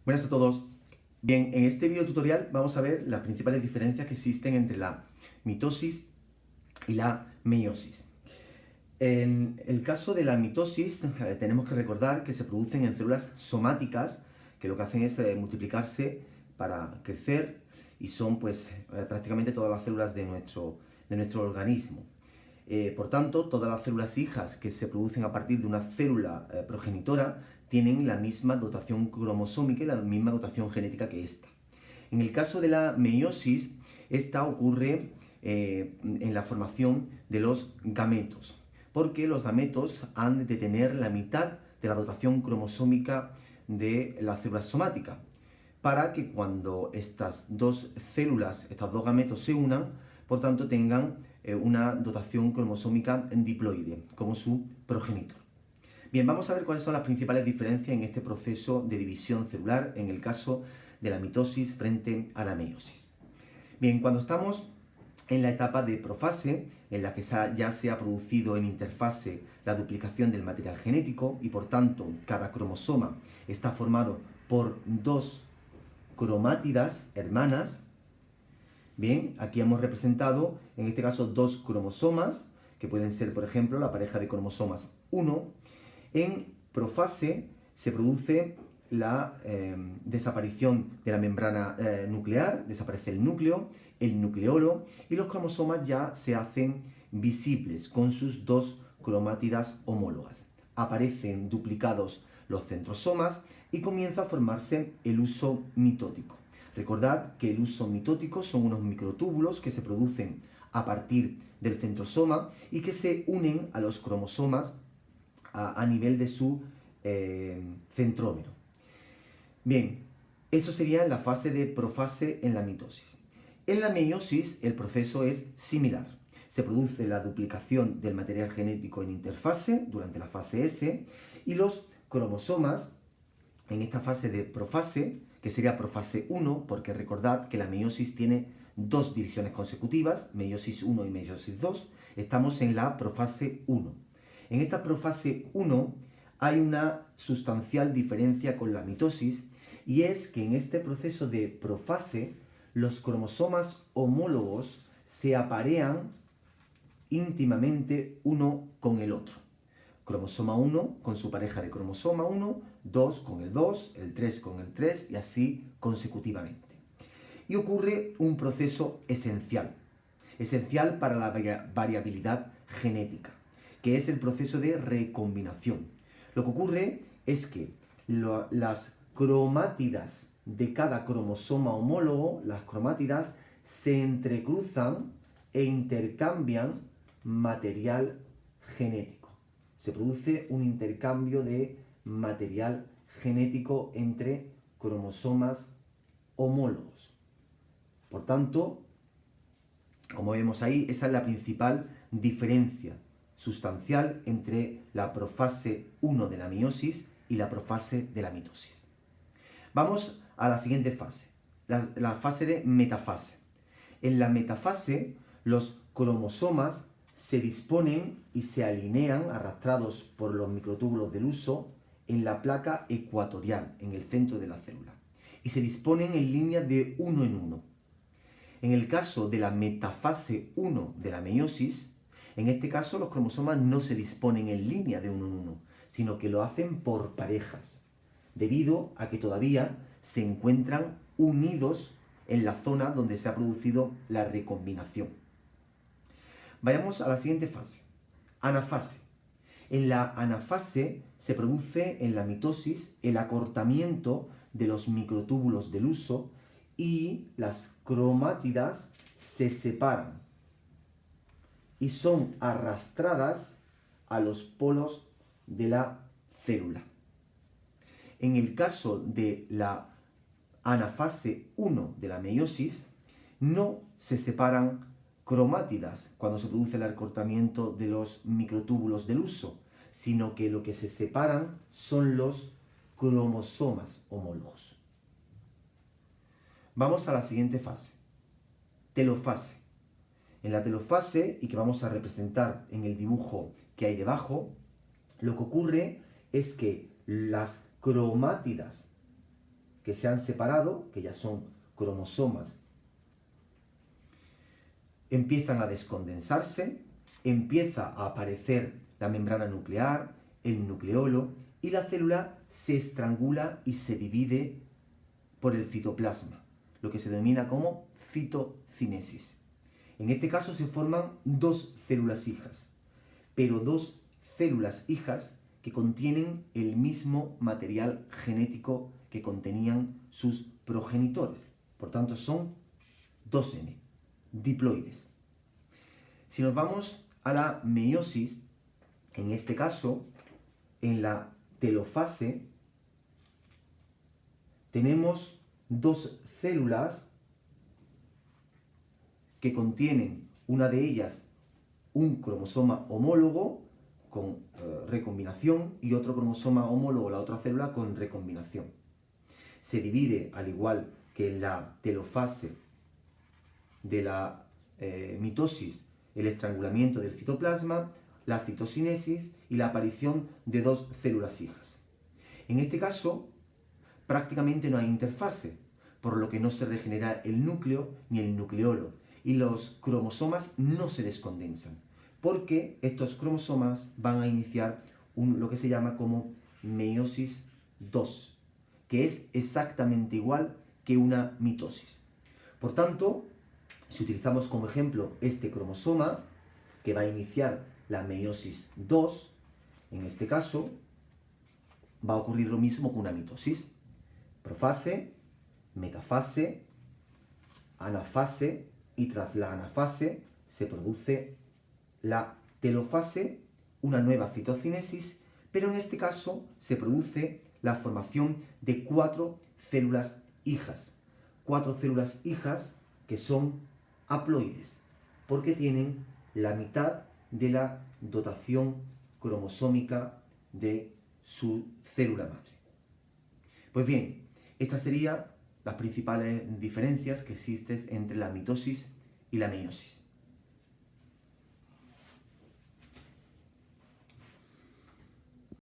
Buenas a todos. Bien, en este video tutorial vamos a ver las principales diferencias que existen entre la mitosis y la meiosis. En el caso de la mitosis, tenemos que recordar que se producen en células somáticas que lo que hacen es multiplicarse para crecer y son prácticamente todas las células de nuestro organismo. Por tanto, todas las células hijas que se producen a partir de una célula progenitora tienen la misma dotación cromosómica y la misma dotación genética que esta. En el caso de la meiosis, esta ocurre en la formación de los gametos, porque los gametos han de tener la mitad de la dotación cromosómica de la célula somática, para que cuando estas dos células, estos dos gametos se unan, por tanto tengan una dotación cromosómica diploide, como su progenitor. Bien, vamos a ver cuáles son las principales diferencias en este proceso de división celular en el caso de la mitosis frente a la meiosis. Bien, cuando estamos en la etapa de profase, en la que ya se ha producido en interfase la duplicación del material genético y por tanto cada cromosoma está formado por dos cromátidas hermanas. Bien, aquí hemos representado en este caso dos cromosomas, que pueden ser por ejemplo la pareja de cromosomas 1. En profase se produce la desaparición de la membrana nuclear, desaparece el núcleo, el nucleolo, y los cromosomas ya se hacen visibles con sus dos cromátidas homólogas. Aparecen duplicados los centrosomas y comienza a formarse el huso mitótico. Recordad que el huso mitótico son unos microtúbulos que se producen a partir del centrosoma y que se unen a los cromosomas a nivel de su centrómero. Bien, eso sería en la fase de profase en la mitosis. En la meiosis el proceso es similar. Se produce la duplicación del material genético en interfase durante la fase S y los cromosomas en esta fase de profase, que sería profase 1, porque recordad que la meiosis tiene dos divisiones consecutivas, meiosis 1 y meiosis 2, estamos en la profase 1. En esta profase 1 hay una sustancial diferencia con la mitosis, y es que en este proceso de profase los cromosomas homólogos se aparean íntimamente uno con el otro. Cromosoma 1 con su pareja de cromosoma 1, 2 con el 2, el 3 con el 3 y así consecutivamente. Y ocurre un proceso esencial para la variabilidad genética, que es el proceso de recombinación. Lo que ocurre es que las cromátidas de cada cromosoma homólogo, las cromátidas, se entrecruzan e intercambian material genético. Se produce un intercambio de material genético entre cromosomas homólogos. Por tanto, como vemos ahí, esa es la principal diferencia sustancial entre la profase 1 de la meiosis y la profase de la mitosis. Vamos a la siguiente fase, la fase de metafase. En la metafase, los cromosomas se disponen y se alinean, arrastrados por los microtúbulos del huso, en la placa ecuatorial, en el centro de la célula, y se disponen en línea de uno en uno. En el caso de la metafase 1 de la meiosis, en este caso los cromosomas no se disponen en línea de uno en uno, sino que lo hacen por parejas, debido a que todavía se encuentran unidos en la zona donde se ha producido la recombinación. Vayamos a la siguiente fase, anafase. En la anafase se produce en la mitosis el acortamiento de los microtúbulos del huso y las cromátidas se separan y son arrastradas a los polos de la célula. En el caso de la anafase 1 de la meiosis, no se separan cromátidas cuando se produce el acortamiento de los microtúbulos del huso, sino que lo que se separan son los cromosomas homólogos. Vamos a la siguiente fase, telofase. En la telofase, y que vamos a representar en el dibujo que hay debajo, lo que ocurre es que las cromátidas que se han separado, que ya son cromosomas, empiezan a descondensarse, empieza a aparecer la membrana nuclear, el nucleolo, y la célula se estrangula y se divide por el citoplasma, lo que se denomina como citocinesis. En este caso se forman dos células hijas, pero dos células hijas que contienen el mismo material genético que contenían sus progenitores. Por tanto, son 2N, diploides. Si nos vamos a la meiosis, en este caso, en la telofase, tenemos dos células que contienen, una de ellas, un cromosoma homólogo con recombinación y otro cromosoma homólogo, la otra célula, con recombinación. Se divide, al igual que en la telofase de la mitosis, el estrangulamiento del citoplasma, la citocinesis y la aparición de dos células hijas. En este caso, prácticamente no hay interfase, por lo que no se regenera el núcleo ni el nucleolo, y los cromosomas no se descondensan, porque estos cromosomas van a iniciar lo que se llama como meiosis 2, que es exactamente igual que una mitosis. Por tanto, si utilizamos como ejemplo este cromosoma, que va a iniciar la meiosis 2, en este caso, va a ocurrir lo mismo que una mitosis. Profase, metafase, anafase, y tras la anafase se produce la telofase, una nueva citocinesis, pero en este caso se produce la formación de 4 células hijas. 4 células hijas que son haploides, porque tienen la mitad de la dotación cromosómica de su célula madre. Pues bien, estas serían las principales diferencias que existen entre la mitosis y la meiosis.